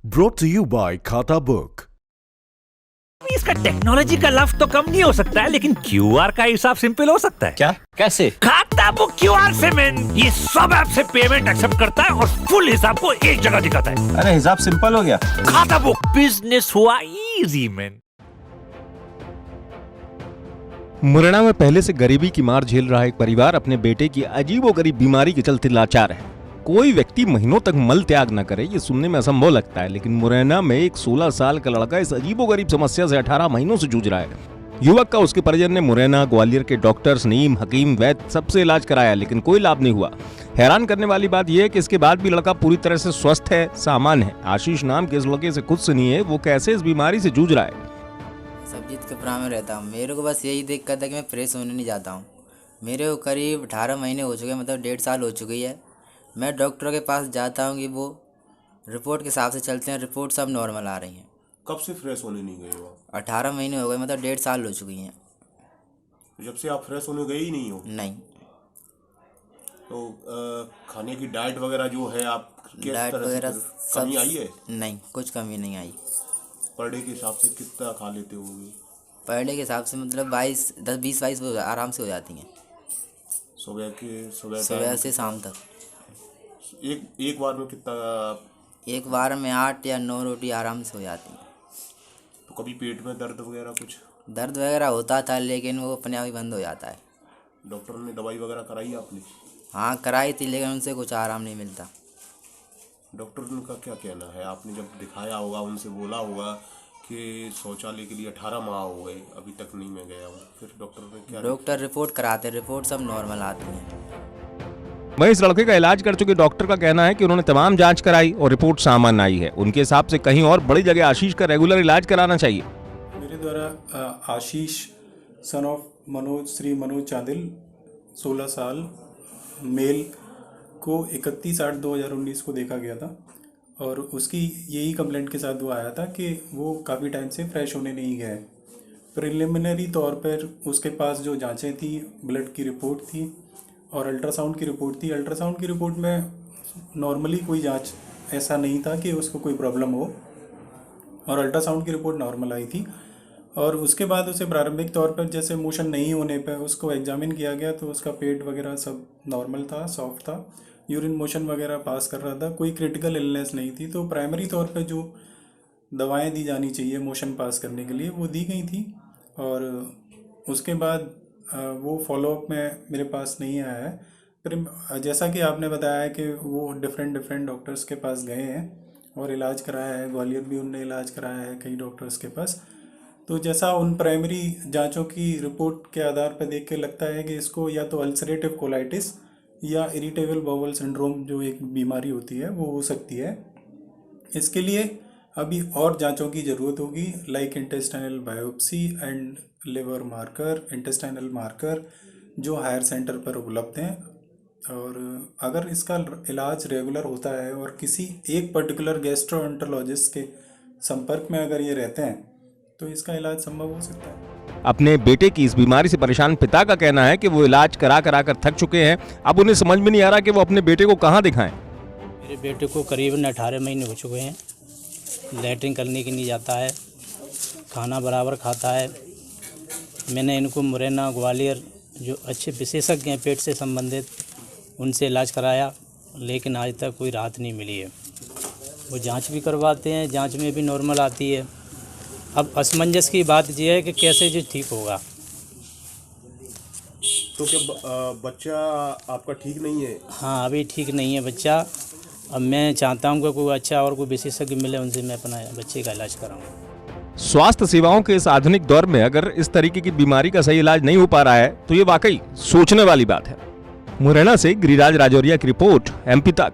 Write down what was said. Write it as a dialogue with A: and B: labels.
A: Brought to you by Khata Book.
B: इसका technology का लफ्ज तो कम नहीं हो सकता है, लेकिन क्यूआर का हिसाब सिंपल हो सकता है।
C: क्या? कैसे?
B: खाता बुक क्यूआर से मैन, ये सब ऐप से पेमेंट एक्सेप्ट करता है और फुल हिसाब को एक जगह दिखाता है।
C: अरे हिसाब सिंपल हो गया।
B: खाता बुक, बिजनेस हुआ इजी मैन।
D: मुरैना में पहले से गरीबी की मार झेल रहा एक परिवार अपने बेटे की अजीबोगरीब बीमारी के चलते लाचार है। कोई व्यक्ति महीनों तक मल त्याग न करे, ये सुनने में असंभव लगता है, लेकिन मुरैना में एक 16 साल का लड़का इस अजीबोगरीब समस्या से 18 महीनों से जूझ रहा है। युवक का उसके परिजन ने मुरैना, ग्वालियर के डॉक्टर्स, नीम, हकीम, वैद्य सबसे इलाज कराया, लेकिन कोई लाभ नहीं हुआ। हैरान करने वाली बात यह है कि इसके बाद भी लड़का पूरी तरह से स्वस्थ है, सामान्य है। आशीष नाम के इस लड़के से खुद सुनिए वो कैसे इस बीमारी से जूझ रहा है।
E: सब्जीत के प्राण में रहता हूँ। मेरे को बस यही दिक्कत है कि मैं फ्रेश होने नहीं जाता हूँ। मेरे को करीब 18 महीने हो चुके हैं, मतलब 1.5 साल हो चुकी है। मैं डॉक्टर के पास जाता हूँ कि वो रिपोर्ट के हिसाब से चलते हैं, रिपोर्ट सब नॉर्मल आ रही हैं।
F: कब से फ्रेश होने नहीं गए हो?
E: 18 महीने हो गए, मतलब 1.5 साल हो चुकी हैं।
F: जब से आप फ्रेश होने गए ही नहीं हो?
E: नहीं।
F: तो खाने की डाइट वगैरह जो है, आप किस
E: डाइट
F: तरह
E: वगैरह
F: से कमी आई है?
E: नहीं, कुछ कमी नहीं आई।
F: पर डे के हिसाब से कितना खा लेते होगे?
E: पर डे के हिसाब से मतलब 20-22 आराम से हो जाती हैं, सुबह से शाम तक।
F: एक बार में कितना?
E: एक बार में 8 या 9 रोटी आराम से हो जाती हैं।
F: तो कभी पेट में दर्द वगैरह कुछ?
E: दर्द वगैरह होता था, लेकिन वो अपने आप ही बंद हो जाता है।
F: डॉक्टर ने दवाई वगैरह कराई आपने?
E: हाँ कराई थी, लेकिन उनसे कुछ आराम नहीं मिलता।
F: डॉक्टर का क्या कहना है? आपने जब दिखाया होगा, उनसे बोला होगा कि शौचालय के लिए 18 माह हो गए, अभी तक नहीं मैं गया हूँ, फिर डॉक्टर ने क्या?
E: डॉक्टर रिपोर्ट कराते, रिपोर्ट सब नॉर्मल आती हैं।
D: वहीं इस लड़के का इलाज कर चुके डॉक्टर का कहना है कि उन्होंने तमाम जांच कराई और रिपोर्ट सामान्य आई है। उनके हिसाब से कहीं और बड़ी जगह आशीष का रेगुलर इलाज कराना चाहिए।
G: मेरे द्वारा आशीष सन ऑफ श्री मनोज चांदिल 16 साल मेल को 31/8/2019 को देखा गया था, और उसकी यही कंप्लेंट के साथ वो आया था कि वो काफ़ी टाइम से फ्रेश होने नहीं गया है। प्रिलिमिनरी तौर पर उसके पास जो जांचें थी, ब्लड की रिपोर्ट थी और अल्ट्रासाउंड की रिपोर्ट थी। अल्ट्रासाउंड की रिपोर्ट में नॉर्मली कोई जांच ऐसा नहीं था कि उसको कोई प्रॉब्लम हो, और अल्ट्रासाउंड की रिपोर्ट नॉर्मल आई थी। और उसके बाद उसे प्रारंभिक तौर पर जैसे मोशन नहीं होने पर उसको एग्जामिन किया गया, तो उसका पेट वगैरह सब नॉर्मल था, सॉफ्ट था, यूरिन मोशन वगैरह पास कर रहा था, कोई क्रिटिकल इलनेस नहीं थी। तो प्राइमरी तौर पर जो दवाएं दी जानी चाहिए मोशन पास करने के लिए वो दी गई थी, और उसके बाद वो फॉलोअप में मेरे पास नहीं आया है। फिर जैसा कि आपने बताया है कि वो डिफरेंट डॉक्टर्स के पास गए हैं और इलाज कराया है, ग्वालियर भी उनने इलाज कराया है कई डॉक्टर्स के पास। तो जैसा उन प्राइमरी जांचों की रिपोर्ट के आधार पर देख के लगता है कि इसको या तो अल्सरेटिव कोलाइटिस या इरिटेबल बाउल सिंड्रोम जो एक बीमारी होती है वो हो सकती है। इसके लिए अभी और जांचों की ज़रूरत होगी, like intestinal biopsy and liver marker, intestinal marker, जो हायर सेंटर पर उपलब्ध हैं। और अगर इसका इलाज रेगुलर होता है और किसी एक पर्टिकुलर गैस्ट्रोएंटरोलॉजिस्ट के संपर्क में अगर ये रहते हैं तो इसका इलाज संभव हो सकता है।
D: अपने बेटे की इस बीमारी से परेशान पिता का कहना है कि वो इलाज करा कर थक चुके हैं। अब उन्हें समझ में नहीं आ रहा कि वो अपने बेटे को कहाँ दिखाएं।
H: मेरे बेटे को करीबन 18 महीने हो चुके हैं। लैट्रिन करने के लिए जाता है, खाना बराबर खाता है। मैंने इनको मुरैना, ग्वालियर जो अच्छे विशेषज्ञ हैं पेट से संबंधित, उनसे इलाज कराया, लेकिन आज तक कोई राहत नहीं मिली है। वो जांच भी करवाते हैं, जांच में भी नॉर्मल आती है। अब असमंजस की बात यह है कि कैसे जो ठीक होगा।
F: तो क्या बच्चा आपका ठीक नहीं है?
H: हाँ, अभी ठीक नहीं है बच्चा। अब मैं चाहता हूँ कि कोई अच्छा और कोई विशेषज्ञ मिले, उनसे मैं अपना बच्चे का इलाज कराऊँ।
D: स्वास्थ्य सेवाओं के इस आधुनिक दौर में अगर इस तरीके की बीमारी का सही इलाज नहीं हो पा रहा है तो ये वाकई सोचने वाली बात है। मुरैना से गिरिराज राजौरिया की रिपोर्ट, MP तक।